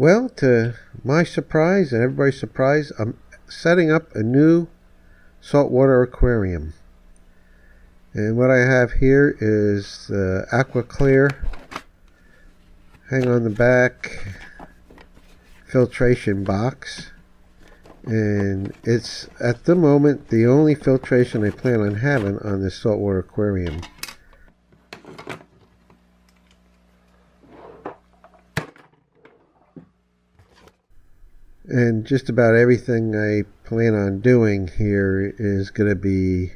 Well, to my surprise and everybody's surprise, I'm setting up a new saltwater aquarium. And what I have here is the Aqua Clear hang on the back filtration box. And it's at the moment the only filtration I plan on having on this saltwater aquarium. And just about everything I plan on doing here is going to be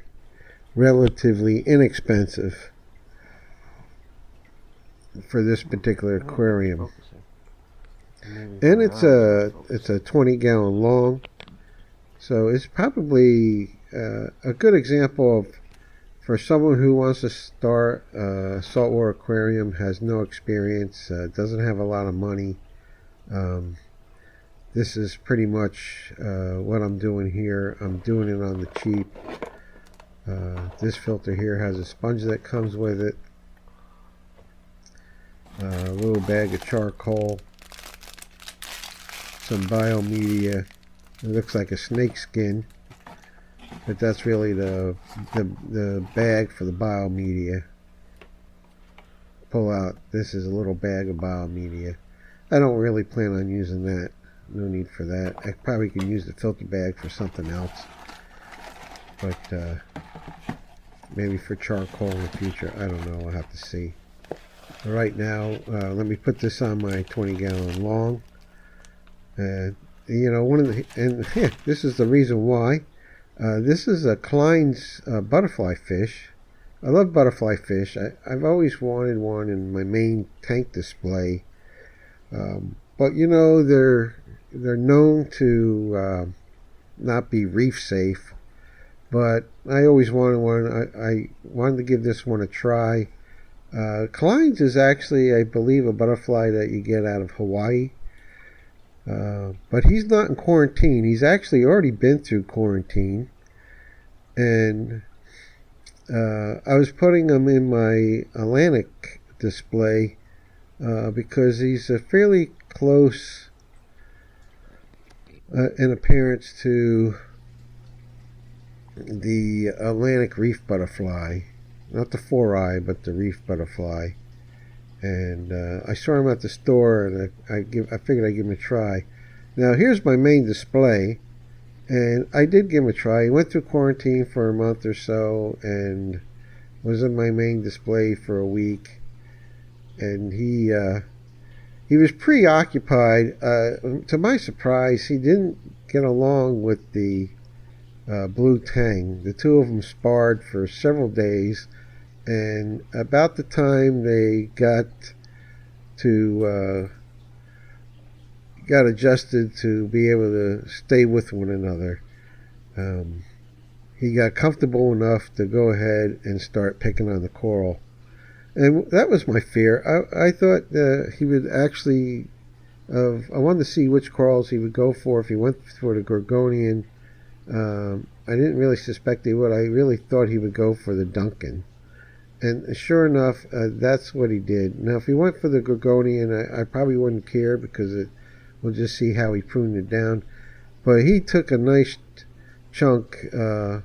relatively inexpensive for this particular aquarium. And it's a 20-gallon long, so it's probably a good example of, for someone who wants to start a saltwater aquarium, has no experience, doesn't have a lot of money. This is pretty much what I'm doing here. I'm doing it on the cheap. This filter here has a sponge that comes with it, a little bag of charcoal, some biomedia. It looks like a snake skin, but that's really the bag for the biomedia. Pull out, this is a little bag of biomedia. I don't really plan on using that. No need for that. I probably can use the filter bag for something else, but maybe for charcoal in the future. I don't know. I'll have to see. But right now, let me put this on my 20-gallon long. You know, this is the reason why. This is a Klein's butterfly fish. I love butterfly fish. I've always wanted one in my main tank display. But you know, they're known to not be reef safe. But I always wanted one. I wanted to give this one a try. Klein's is actually, I believe, a butterfly that you get out of Hawaii. But he's not in quarantine. He's actually already been through quarantine. And I was putting him in my Atlantic display because he's a fairly close in appearance to the Atlantic reef butterfly. Not the four-eye, but the reef butterfly. And I saw him at the store, and I figured I'd give him a try. Now here's my main display, and I did give him a try. He went through quarantine for a month or so, and was in my main display for a week. And he was preoccupied. To my surprise, he didn't get along with the blue tang. The two of them sparred for several days. And about the time they got adjusted to be able to stay with one another, he got comfortable enough to go ahead and start picking on the coral. And that was my fear. I thought he would actually, I wanted to see which corals he would go for. If he went for the Gorgonian, I didn't really suspect he would. I really thought he would go for the Duncan. And sure enough, that's what he did. Now, if he went for the Gorgonian, I probably wouldn't care, because we'll just see how he pruned it down. But he took a nice chunk out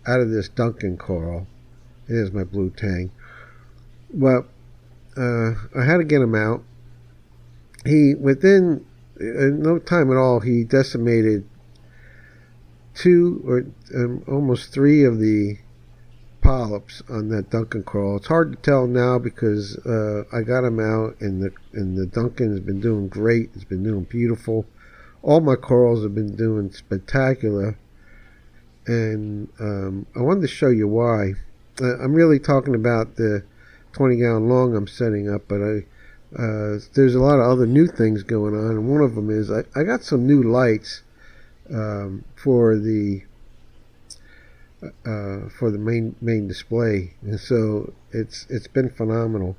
of this Duncan coral. There's my blue tang. Well, I had to get him out. Within no time at all, he decimated 2 or almost 3 of the polyps on that Duncan coral. It's hard to tell now because I got him out, and the Duncan has been doing great. It's been doing beautiful. All my corals have been doing spectacular, and I wanted to show you why. I'm really talking about the 20-gallon long I'm setting up, but there's a lot of other new things going on, and one of them is I got some new lights for the main display, and so it's been phenomenal.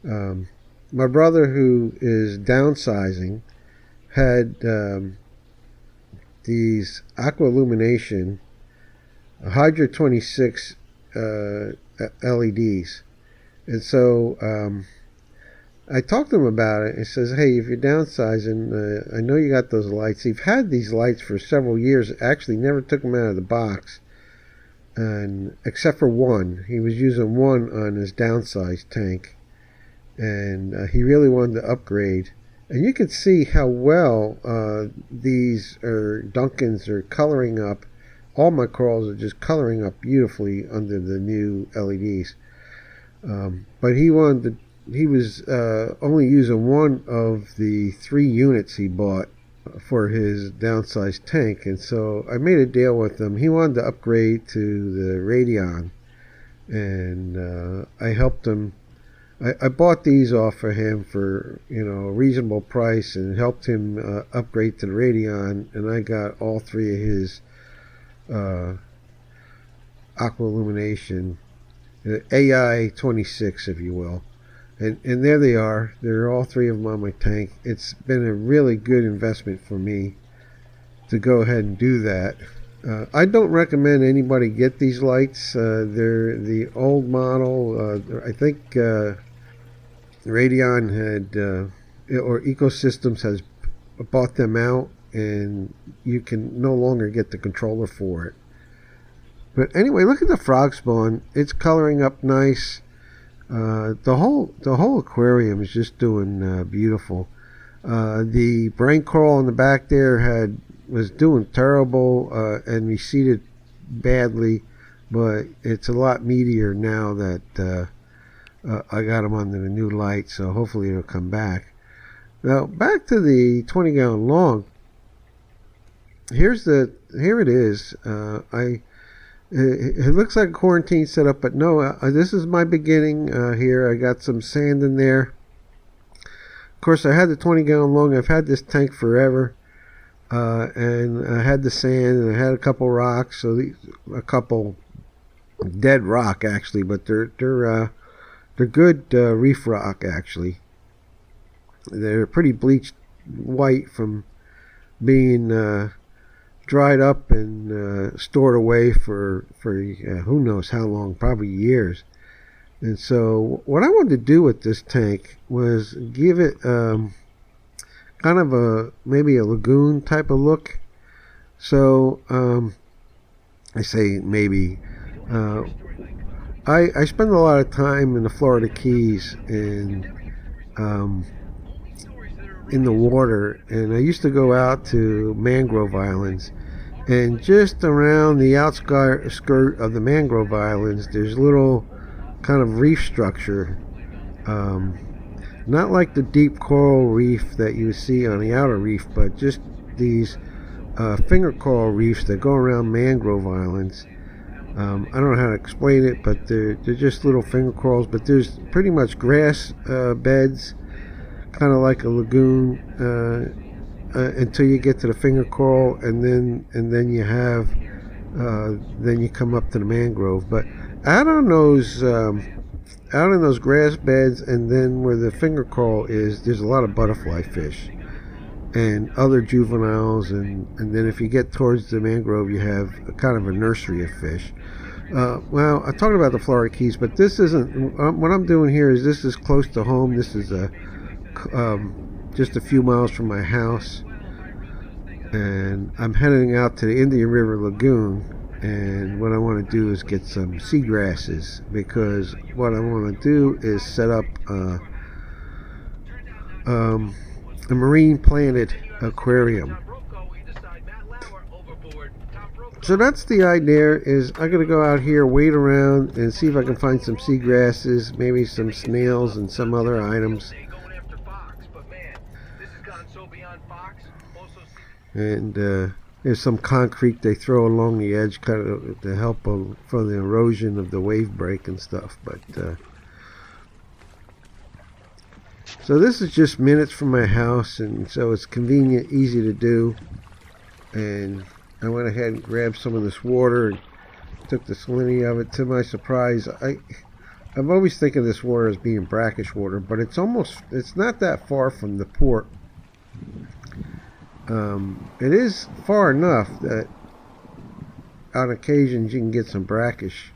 My brother, who is downsizing, had these aqua illumination Hydra 26 LEDs, and so I talked to him about it. He says, hey, if you're downsizing, I know you got those lights. He's had these lights for several years. Actually, never took them out of the box, and except for one. He was using one on his downsized tank, and he really wanted to upgrade. And you can see how well these Duncans are coloring up. All my corals are just coloring up beautifully under the new LEDs. But he was only using one of the 3 units he bought for his downsized tank, and so I made a deal with him. He wanted to upgrade to the Radion, and I helped him. I bought these off for him for a reasonable price, and helped him upgrade to the Radion, and I got all 3 of his aqua illumination, AI 26, if you will. And there they are. There are all 3 of them on my tank. It's been a really good investment for me to go ahead and do that. I don't recommend anybody get these lights. They're the old model. I think Radion had, or Ecosystems has bought them out, and you can no longer get the controller for it. But anyway, look at the frog spawn. It's coloring up nice. The whole aquarium is just doing beautiful. The brain coral in the back there was doing terrible and receded badly, but it's a lot meatier now that I got them under the new light, so hopefully it'll come back. Now back to the 20-gallon long. Here it is. It looks like a quarantine setup, but no, this is my beginning here. I got some sand in there. Of course, I had the 20-gallon long. I've had this tank forever, and I had the sand, and I had a couple rocks, a couple dead rock actually, but they're good reef rock actually. They're pretty bleached white from being dried up and stored away for who knows how long, probably years. And so what I wanted to do with this tank was give it kind of maybe a lagoon type of look. So I say maybe I spend a lot of time in the Florida Keys and in the water, and I used to go out to mangrove islands, and just around the outskirt of the mangrove islands there's little kind of reef structure, not like the deep coral reef that you see on the outer reef, but just these finger coral reefs that go around mangrove islands. I don't know how to explain it, but they're just little finger corals, but there's pretty much grass beds, kind of like a lagoon, until you get to the finger coral, and then you have then you come up to the mangrove. But out on those grass beds, and then where the finger coral is, there's a lot of butterfly fish and other juveniles, and then if you get towards the mangrove, you have a kind of a nursery of fish. Well, I talked about the Florida Keys, but this isn't what I'm doing here. This is close to home. This is just a few miles from my house, and I'm heading out to the Indian River Lagoon, and what I want to do is get some seagrasses, because what I want to do is set up a marine planted aquarium. So that's the idea, is I'm going to go out here, wait around, and see if I can find some seagrasses, maybe some snails and some other items. And there's some concrete they throw along the edge, kind of to help for the erosion of the wave break and stuff. But so this is just minutes from my house, and so it's convenient, easy to do. And I went ahead and grabbed some of this water and took the salinity of it. To my surprise, I'm always thinking of this water as being brackish water, but it's not that far from the port. It is far enough that on occasions you can get some brackish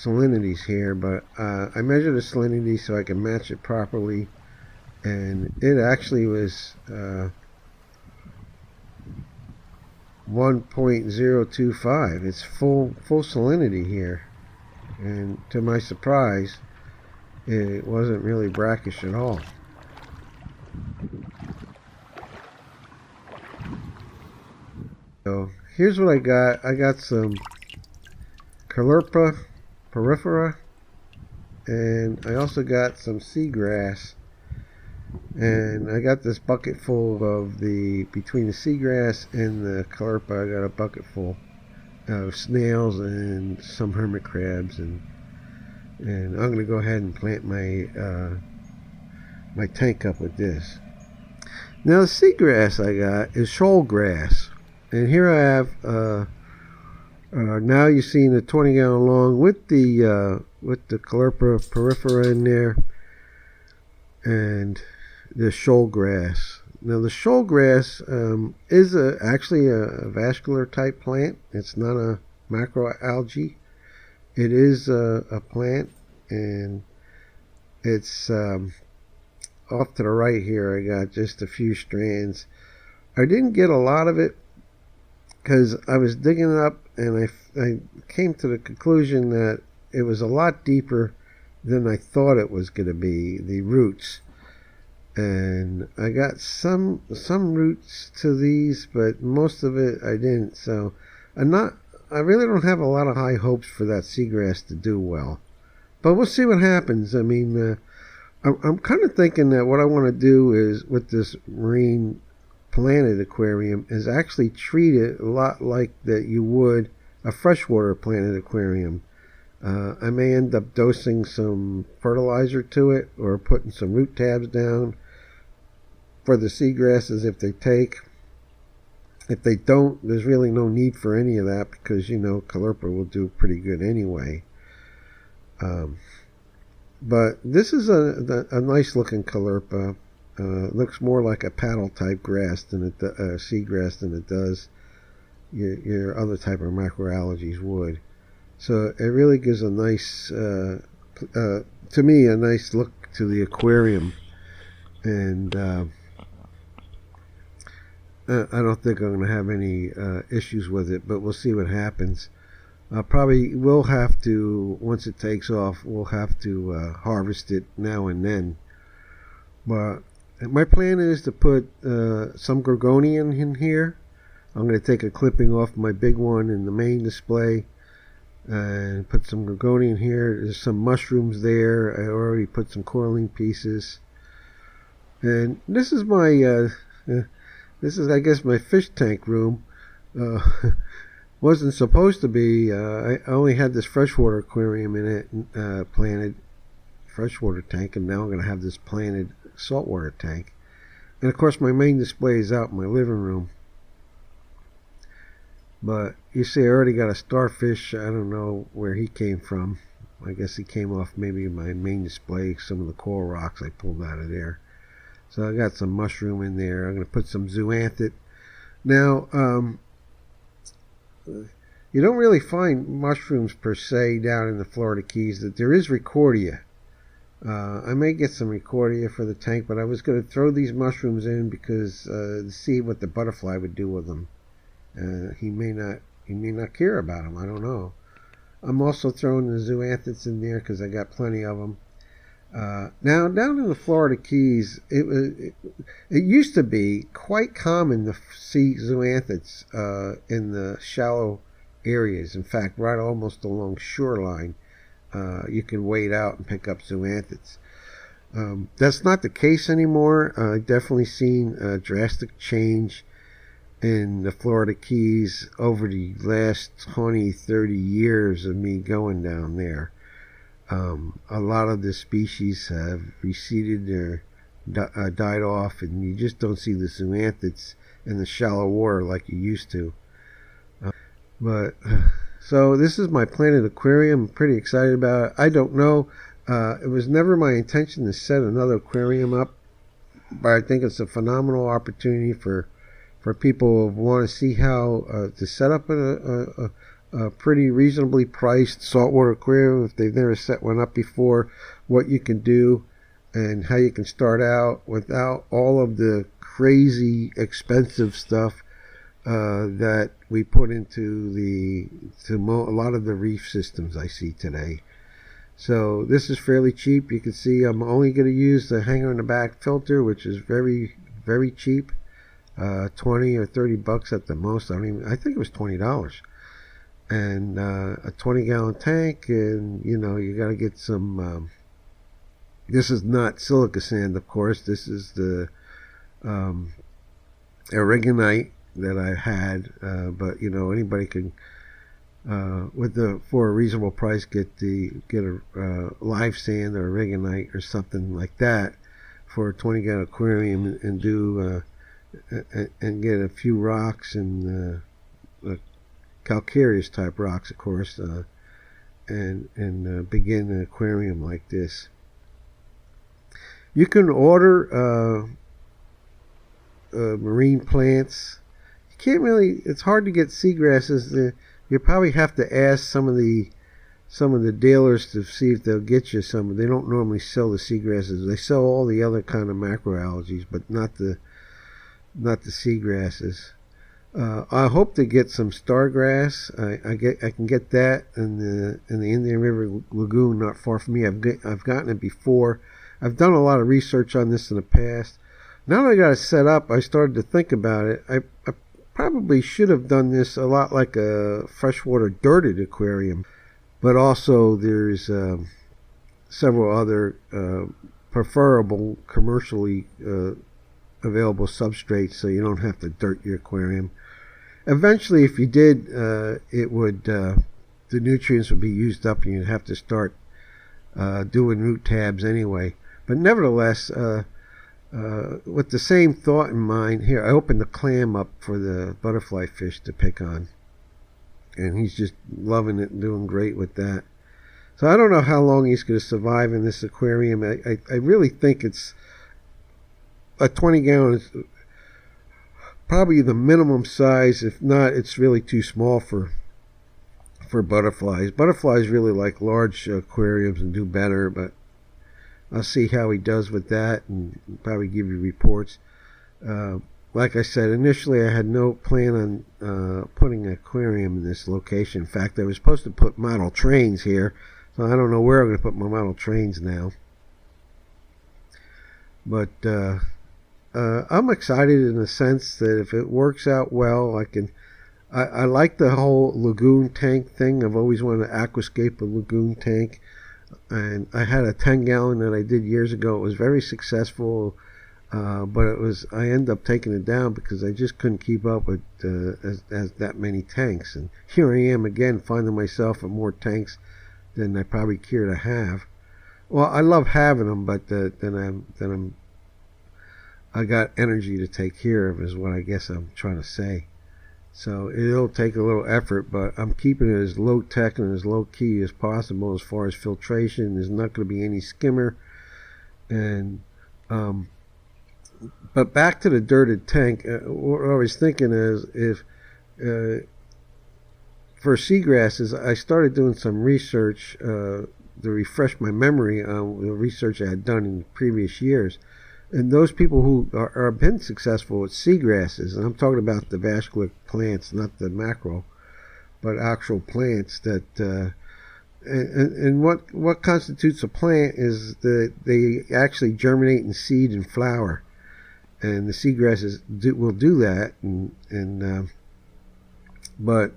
salinities here, but I measured the salinity so I can match it properly, and it actually was 1.025. It's full salinity here, and to my surprise, it wasn't really brackish at all. So here's what I got. I got some Caulerpa porifera, and I also got some seagrass. And I got this bucket full of between the seagrass and the Caulerpa, I got a bucket full of snails and some hermit crabs, and I'm going to go ahead and plant my my tank up with this. Now the seagrass I got is shoal grass, and here I have now you're seeing the 20-gallon long with the Caulerpa porifera in there, and the shoal grass. Now the shoal grass is actually a vascular type plant. It's not a macroalgae. It is a plant, and it's off to the right here. I got just a few strands. I didn't get a lot of it because I was digging it up, and I came to the conclusion that it was a lot deeper than I thought it was going to be, the roots. And I got some roots to these, but most of it I didn't. So I really don't have a lot of high hopes for that seagrass to do well. But we'll see what happens. I mean, I'm kind of thinking that what I want to do is, with this marine planted aquarium, is actually treat it a lot like that you would a freshwater planted aquarium. I may end up dosing some fertilizer to it, or putting some root tabs down for the seagrasses if they take. If they don't, there's really no need for any of that, because Caulerpa will do pretty good anyway. But this is a nice looking Caulerpa. Looks more like a paddle type grass than seagrass than it does your other type of macroalgae would. So it really gives a nice, to me, a nice look to the aquarium. And I don't think I'm going to have any issues with it, but we'll see what happens. Probably we'll have to, once it takes off, we'll have to harvest it now and then. But my plan is to put some gorgonian in here. I'm going to take a clipping off my big one in the main display and put some gorgonian here. There's some mushrooms there. I already put some coralline pieces. And this is my, this is, I guess, my fish tank room. Wasn't supposed to be. I only had this freshwater aquarium in it, planted freshwater tank, and now I'm going to have this planted saltwater tank. And of course, my main display is out in my living room. But you see, I already got a starfish. I don't know where he came from. I guess he came off maybe my main display, some of the coral rocks I pulled out of there. So I got some mushroom in there. I'm going to put some zoanthid. Now, you don't really find mushrooms per se down in the Florida Keys. That there is Ricordia. I may get some Ricordia for the tank, but I was going to throw these mushrooms in because to see what the butterfly would do with them. He may not care about them. I don't know. I'm also throwing the zoanthids in there because I got plenty of them. Now down in the Florida Keys, it used to be quite common to see zoanthids in the shallow areas. In fact, right almost along shoreline, you can wade out and pick up zoanthids. That's not the case anymore. I've definitely seen a drastic change in the Florida Keys over the last 20-30 years of me going down there. A lot of the species have receded or died off, and you just don't see the zoanthids in the shallow water like you used to. So this is my planted aquarium. I'm pretty excited about it. I don't know. It was never my intention to set another aquarium up, but I think it's a phenomenal opportunity for people who want to see how to set up a pretty reasonably priced saltwater aquarium. If they've never set one up before, what you can do and how you can start out without all of the crazy expensive stuff that we put into a lot of the reef systems I see today. So this is fairly cheap. You can see I'm only going to use the hanger in the back filter, which is very, very cheap. 20 or 30 bucks at the most. I think it was $20. And a 20-gallon tank, and you got to get some. This is not silica sand, of course. This is the aragonite that I had, but anybody can. For a reasonable price, get a live sand or aragonite or something like that for a 20-gallon aquarium, and do and get a few rocks and calcareous type rocks, of course, and begin an aquarium like this. You can order marine plants. You can't really. It's hard to get seagrasses. You probably have to ask some of the dealers to see if they'll get you some. They don't normally sell the seagrasses. They sell all the other kind of macroalgae, but not the seagrasses. I hope to get some stargrass. I can get that in the Indian River Lagoon, not far from me. I've gotten it before. I've done a lot of research on this in the past. Now that I got it set up, I started to think about it. I probably should have done this a lot like a freshwater dirted aquarium, but also there's several other preferable commercially available substrates, so you don't have to dirt your aquarium. Eventually, if you did, it would the nutrients would be used up, and you'd have to start doing root tabs anyway. But nevertheless, with the same thought in mind, here I opened the clam up for the butterfly fish to pick on, and he's just loving it and doing great with that. So I don't know how long he's going to survive in this aquarium. I really think it's a 20-gallon is probably the minimum size. If not, it's really too small for butterflies. Butterflies really like large aquariums and do better, but I'll see how he does with that and probably give you reports. Like I said, initially I had no plan on putting an aquarium in this location. In fact, I was supposed to put model trains here, so I don't know where I'm going to put my model trains now. But I'm excited in the sense that if it works out well, I like the whole lagoon tank thing. I've always wanted to aquascape a lagoon tank. And I had a 10-gallon that I did years ago. It was very successful, but I ended up taking it down because I just couldn't keep up with as that many tanks. And here I am again, finding myself with more tanks than I probably care to have. Well, I love having them, but I got energy to take care of, is what I guess I'm trying to say. So it'll take a little effort, but I'm keeping it as low tech and as low key as possible as far as filtration. There's not going to be any skimmer. And but back to the dirted tank, what I was thinking is if for seagrasses, I started doing some research to refresh my memory on the research I had done in previous years. And those people who are been successful with seagrasses, and I'm talking about the vascular plants, not the macro, but actual plants that, and what constitutes a plant is that they actually germinate in seed and flower, and the seagrasses will do that, but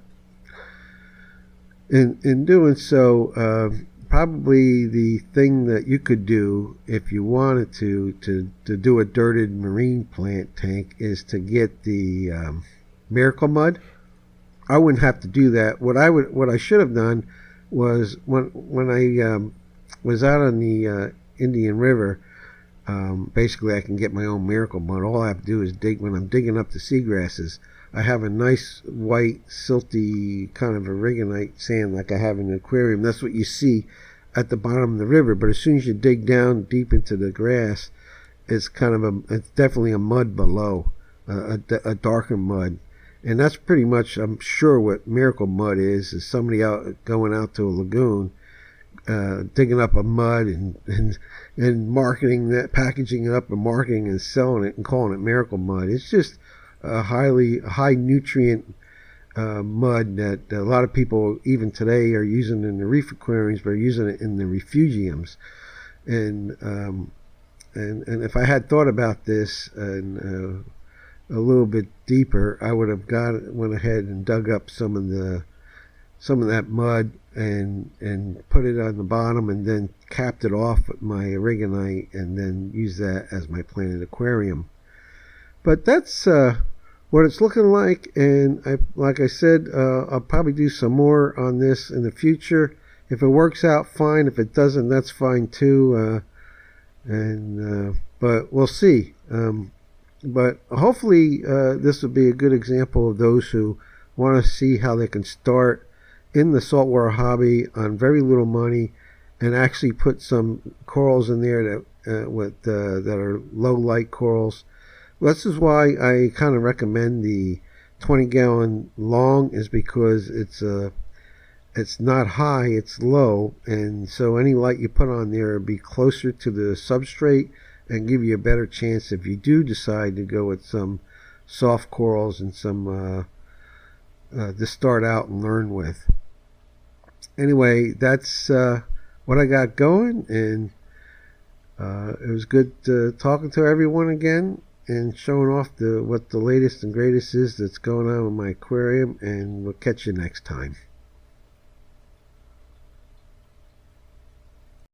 in doing so, probably the thing that you could do if you wanted to do a dirted marine plant tank is to get the miracle mud. I wouldn't have to do that. What I should have done was when I was out on the Indian River, basically I can get my own miracle mud. All I have to do is dig. When I'm digging up the seagrasses, I have a nice white silty kind of aragonite sand like I have in the aquarium. That's what you see at the bottom of the river. But as soon as you dig down deep into the grass, it's definitely a mud below, a darker mud. And that's pretty much, I'm sure, what miracle mud is somebody out going out to a lagoon, digging up a mud and marketing that, packaging it up and marketing and selling it and calling it miracle mud. It's just a high nutrient mud that a lot of people even today are using in the reef aquariums, but are using it in the refugiums. And if I had thought about this and a little bit deeper, I would have went ahead and dug up some of that mud and put it on the bottom, and then capped it off with my aragonite, and then use that as my planted aquarium. But that's what it's looking like, and like I said, I'll probably do some more on this in the future. If it works out, fine. If it doesn't, that's fine too. But we'll see. But hopefully this will be a good example of those who want to see how they can start in the saltwater hobby on very little money and actually put some corals in there that are low light corals. This is why I kind of recommend the 20-gallon long, is because it's not high, it's low, and so any light you put on there will be closer to the substrate and give you a better chance if you do decide to go with some soft corals and some to start out and learn with. Anyway, that's what I got going, and it was good talking to everyone again and showing off what the latest and greatest is that's going on with my aquarium, and we'll catch you next time.